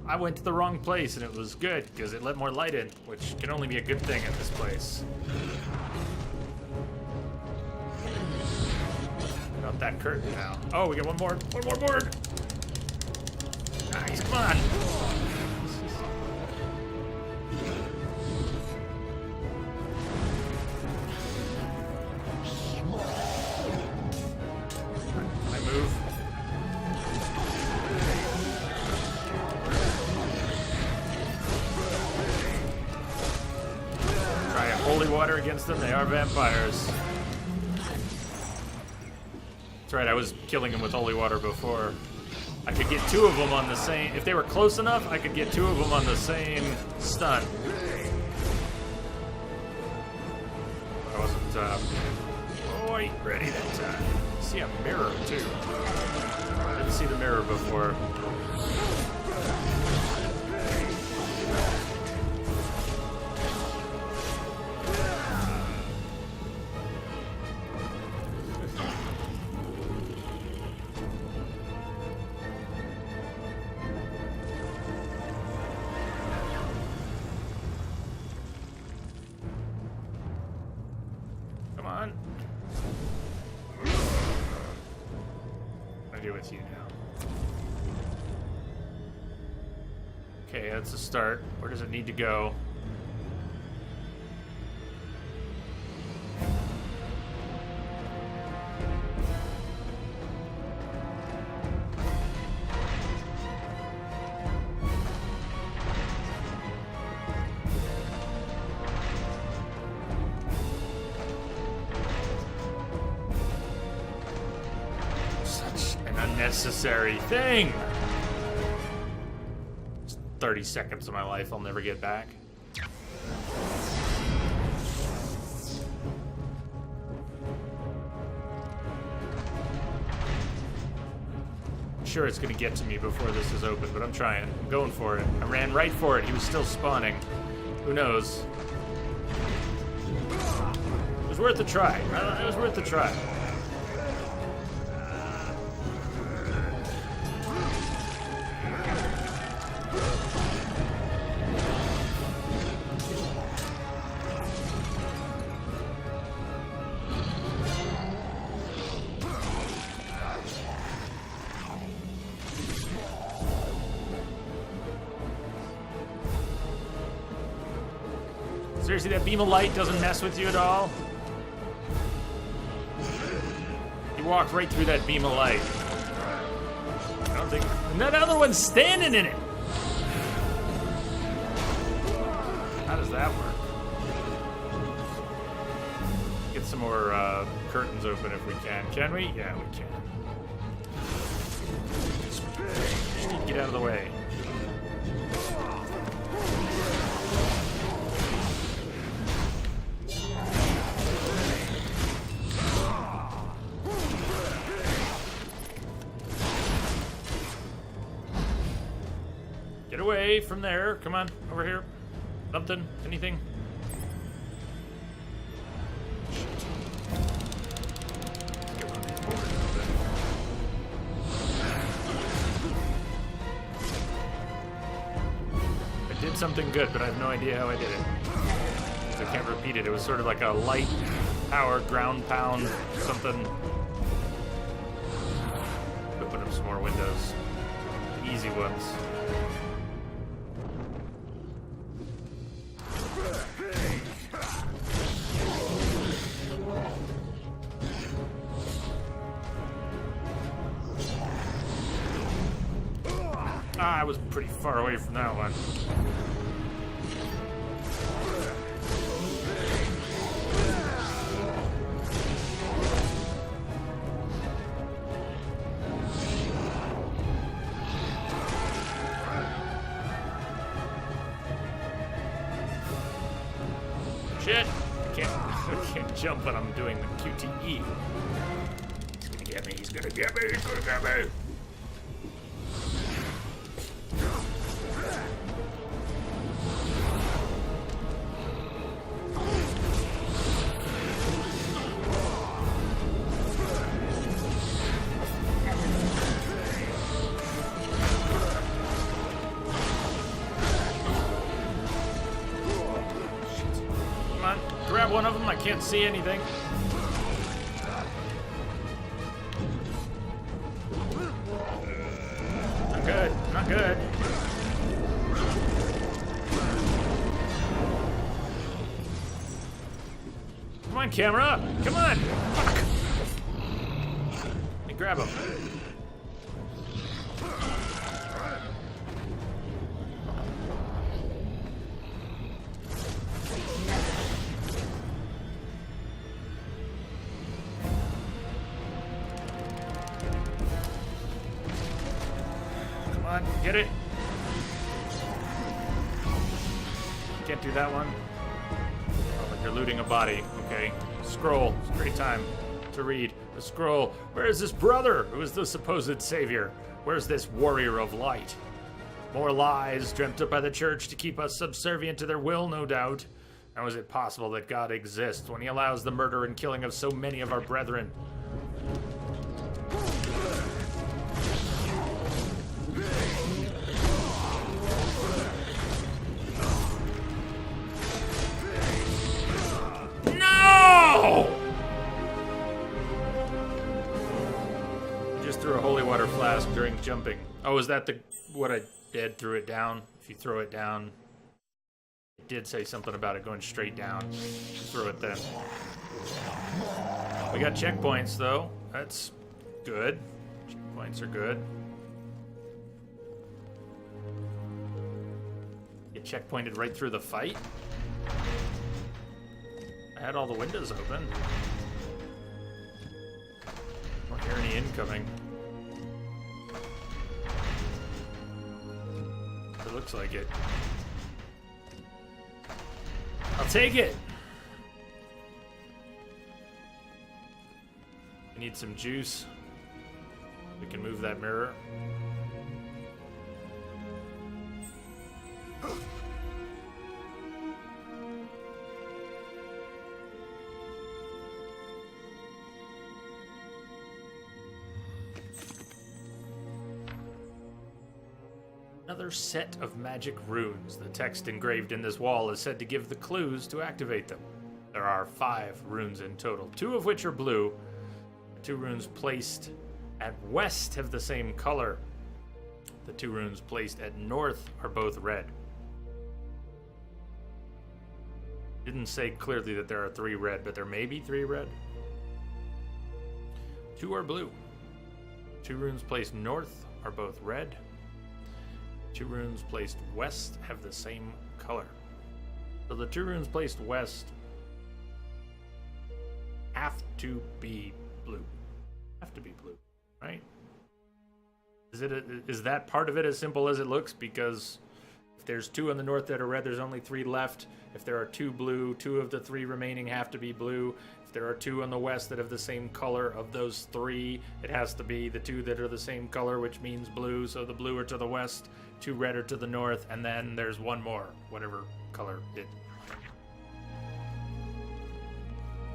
[SPEAKER 1] I went to the wrong place and it was good because it let more light in, which can only be a good thing at this place. Got that curtain now. Oh, we got one more board! Nice, come on! I move. Try a holy water against them, they are vampires. That's right, I was killing him with holy water before. I could get 2 of them on the same... If they were close enough, I could get 2 of them on the same stun. I wasn't quite ready that time. See a mirror, too. I didn't see the mirror before. Come on. I do with you now. Okay, that's a start. Where does it need to go? Unnecessary thing. It's 30 seconds of my life I'll never get back. Sure, it's gonna get to me before this is open, but I'm trying. I'm going for it. I ran right for it. He was still spawning. Who knows? It was worth a try. It was worth a try. Seriously, that beam of light doesn't mess with you at all? You walked right through that beam of light. I don't think... And that other one's standing in it! How does that work? Get some more curtains open if we can. Can we? Yeah, we can. Just need to get out of the way. Get away from there. Come on, over here. Something, anything. I did something good, but I have no idea how I did it. I can't repeat it. It was sort of like a light power ground pound something. Open up some more windows. The easy ones. I was pretty far away from that one. Shit! I can't jump when I'm doing the QTE. He's gonna get me, he's gonna get me, he's gonna get me! Grab one of them, I can't see anything. Not good, not good. Come on, camera, come on. Fuck. Let me grab him. on, get it. Can't do that one. Oh, but you're looting a body. Okay. Scroll. It's a great time to read. A scroll. Where is this brother who is the supposed savior? Where's this warrior of light? More lies dreamt up by the church to keep us subservient to their will, no doubt. How is it possible that God exists when he allows the murder and killing of so many of our brethren? No! Just threw a holy water flask during jumping. Oh, is that what I did? Threw it down? If you throw it down... It did say something about it going straight down. Throw it then. We got checkpoints, though. That's good. Checkpoints are good. Get checkpointed right through the fight. I had all the windows open. Don't hear any incoming. It looks like it. I'll take it. We need some juice. We can move that mirror. Another set of magic runes. The text engraved in this wall is said to give the clues to activate them. There are 5 runes in total, 2 of which are blue. 2 runes placed at west have the same color. The 2 runes placed at north are both red. Didn't say clearly that there are 3 red, but there may be 3 red. 2 are blue. 2 runes placed north are both red. 2 runes placed west have the same color. So the 2 runes placed west have to be blue. Have to be blue, right? Is that part of it as simple as it looks? Because if there's 2 on the north that are red, there's only 3 left. If there are 2 blue, 2 of the 3 remaining have to be blue. If there are 2 on the west that have the same color of those 3, it has to be the 2 that are the same color, which means blue. So the blue are to the west, 2 red are to the north, and then there's 1 more, whatever color it.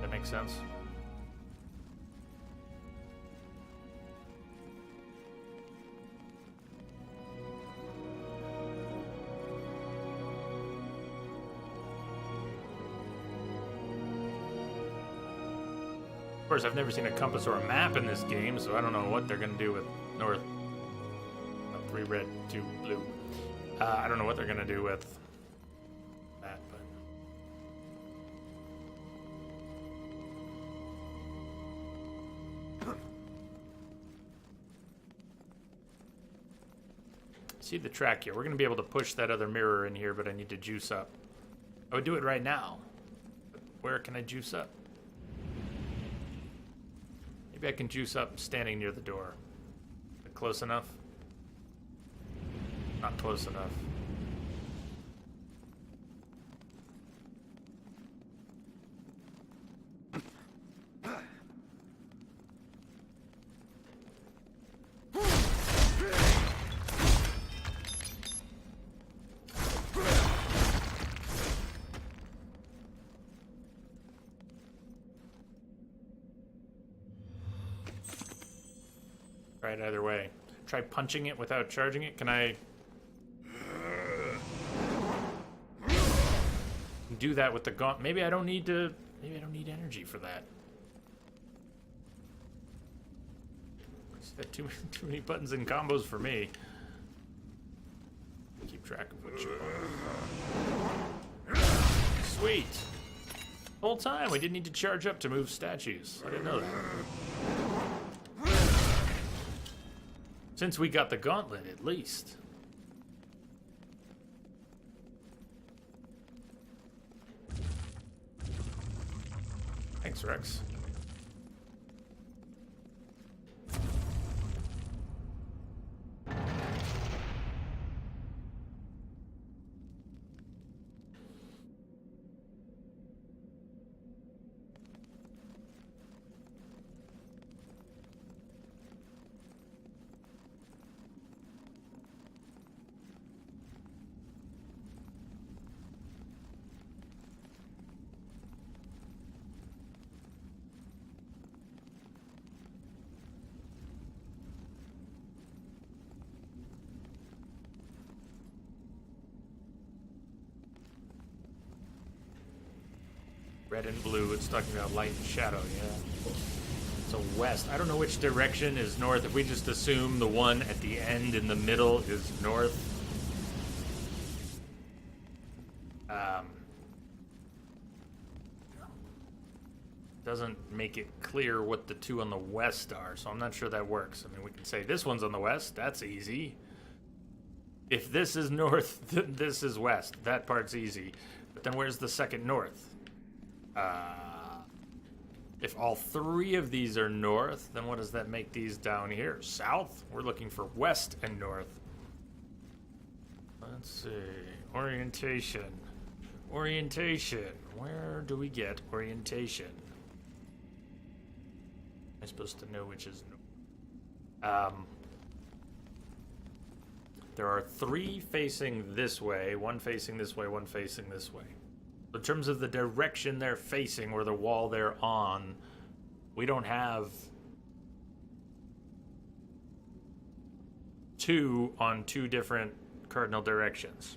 [SPEAKER 1] That makes sense? Of course, I've never seen a compass or a map in this game, so I don't know what they're going to do with north. 3 red, 2 blue. I don't know what they're going to do with that, but... See the track here. We're going to be able to push that other mirror in here, but I need to juice up. I would do it right now. But where can I juice up? Maybe I can juice up standing near the door. Is it close enough? Not close enough. Try it either way. Try punching it without charging it. Can I do that with the gauntlet? Maybe I don't need energy for that. Too many buttons and combos for me. Keep track of what you want. Sweet. The whole time we didn't need to charge up to move statues. I didn't know that. Since we got the gauntlet, at least. Thanks, Rex. Red and blue, it's talking about light and shadow, yeah. So west. I don't know which direction is north. If we just assume the one at the end in the middle is north. Doesn't make it clear what the two on the west are, so I'm not sure that works. I mean, we can say this one's on the west. That's easy. If this is north, then this is west. That part's easy. But then where's the second north? If all three of these are north, then what does that make these down here? South? We're looking for west and north. Let's see. Orientation. Orientation. Where do we get orientation? I'm supposed to know which is north. There are three facing this way, one facing this way, one facing this way. In terms of the direction they're facing or the wall they're on, we don't have two on two different cardinal directions.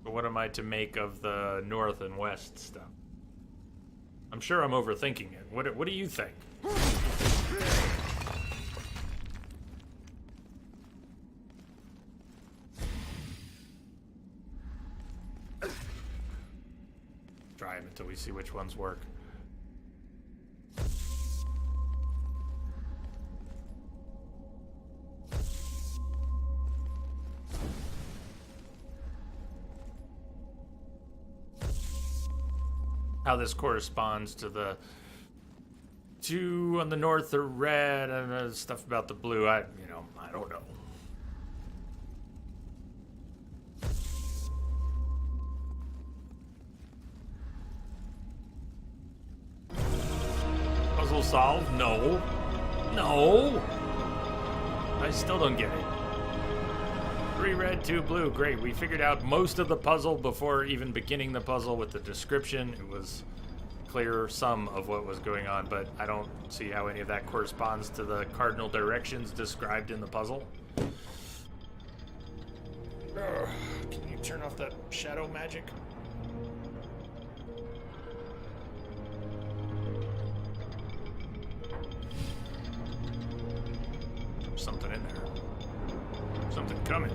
[SPEAKER 1] But what am I to make of the north and west stuff? I'm sure I'm overthinking it. What do you think? Try them until we see which ones work. How this corresponds to the two on the north are red and stuff about the blue. I don't know. Puzzle solved? No. No. I still don't get it. 3 red, 2 blue. Great. We figured out most of the puzzle before even beginning the puzzle with the description. It was clear some of what was going on, but I don't see how any of that corresponds to the cardinal directions described in the puzzle. Can you turn off that shadow magic? There's something in there. Something coming.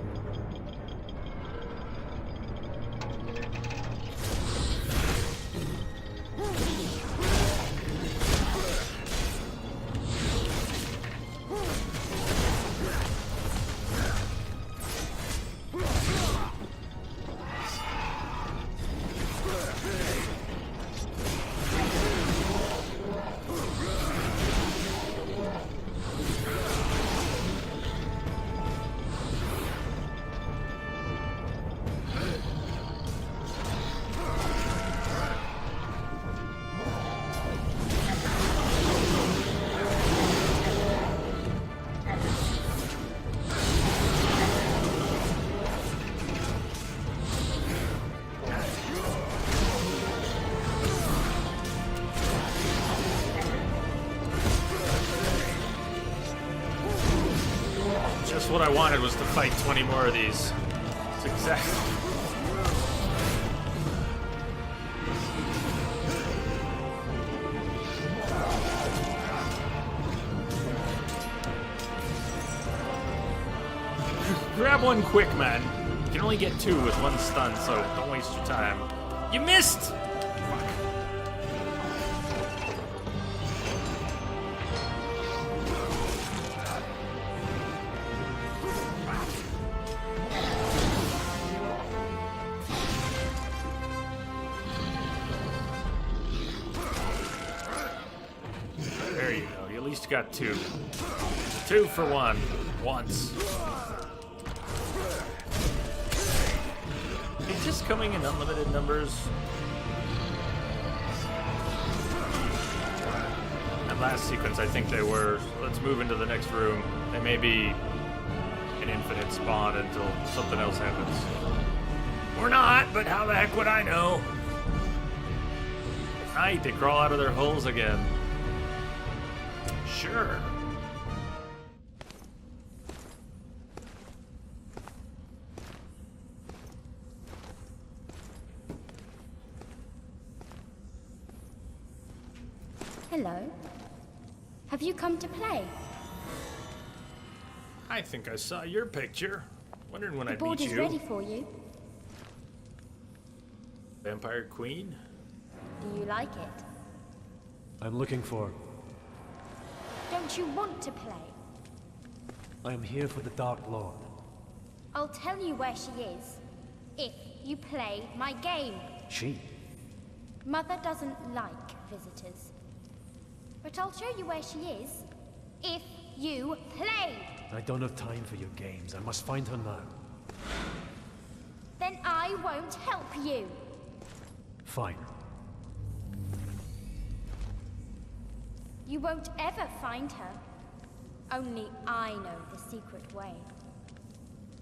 [SPEAKER 1] What I wanted was to fight 20 more of these. It's exactly. Grab one quick, man. You can only get 2 with 1 stun, so don't waste your time. You missed! Got 2. 2 for 1. Once. It's just coming in unlimited numbers. That last sequence, I think they were. Let's move into the next room. They may be an infinite spawn until something else happens. Or not, but how the heck would I know? Right, they crawl out of their holes again. Sure.
[SPEAKER 3] Hello. Have you come to play?
[SPEAKER 1] I think I saw your picture. Wondering when
[SPEAKER 3] The
[SPEAKER 1] I'd
[SPEAKER 3] board
[SPEAKER 1] meet
[SPEAKER 3] is
[SPEAKER 1] you.
[SPEAKER 3] ready for you.
[SPEAKER 1] Vampire Queen?
[SPEAKER 3] Do you like it?
[SPEAKER 4] I'm looking for...
[SPEAKER 3] Don't you want to play?
[SPEAKER 4] I am here for the Dark Lord.
[SPEAKER 3] I'll tell you where she is. If you play my game.
[SPEAKER 4] She?
[SPEAKER 3] Mother doesn't like visitors. But I'll show you where she is. If you play.
[SPEAKER 4] I don't have time for your games. I must find her now.
[SPEAKER 3] Then I won't help you.
[SPEAKER 4] Fine.
[SPEAKER 3] You won't ever find her. Only I know the secret way.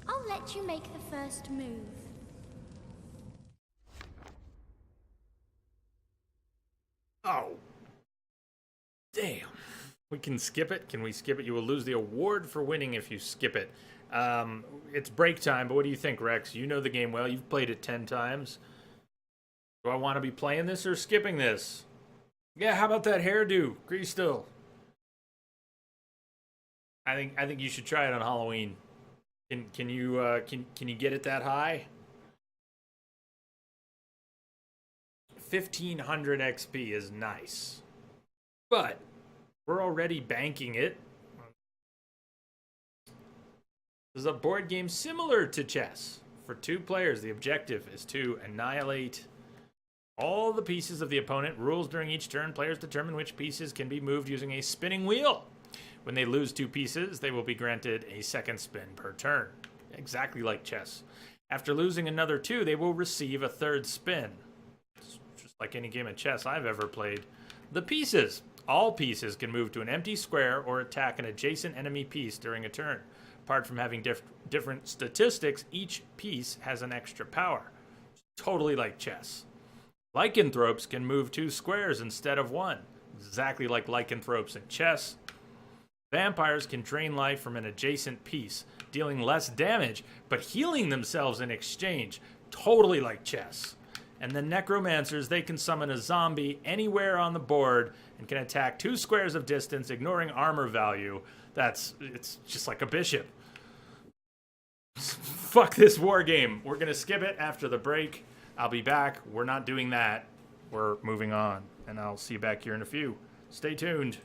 [SPEAKER 3] I'll let you make the first move.
[SPEAKER 1] Oh. Damn. We can skip it? Can we skip it? You will lose the award for winning if you skip it. It's break time, but what do you think, Rex? You know the game well. You've played it 10 times. Do I want to be playing this or skipping this? Yeah, how about that hairdo? Grease still. I think you should try it on Halloween. Can you get it that high? 1500 XP is nice. But we're already banking it. This is a board game similar to chess. For 2 players, the objective is to annihilate all the pieces of the opponent. Rules during each turn, players determine which pieces can be moved using a spinning wheel. When they lose 2 pieces, they will be granted a second spin per turn. Exactly like chess. After losing another 2, they will receive a third spin. It's just like any game of chess I've ever played. The pieces. All pieces can move to an empty square or attack an adjacent enemy piece during a turn. Apart from having different statistics, each piece has an extra power. It's totally like chess. Lycanthropes can move 2 squares instead of 1. Exactly like lycanthropes in chess. Vampires can drain life from an adjacent piece, dealing less damage, but healing themselves in exchange. Totally like chess. And the necromancers, they can summon a zombie anywhere on the board and can attack 2 squares of distance, ignoring armor value. It's just like a bishop. Fuck this war game. We're gonna skip it after the break. I'll be back. We're not doing that. We're moving on. And I'll see you back here in a few. Stay tuned.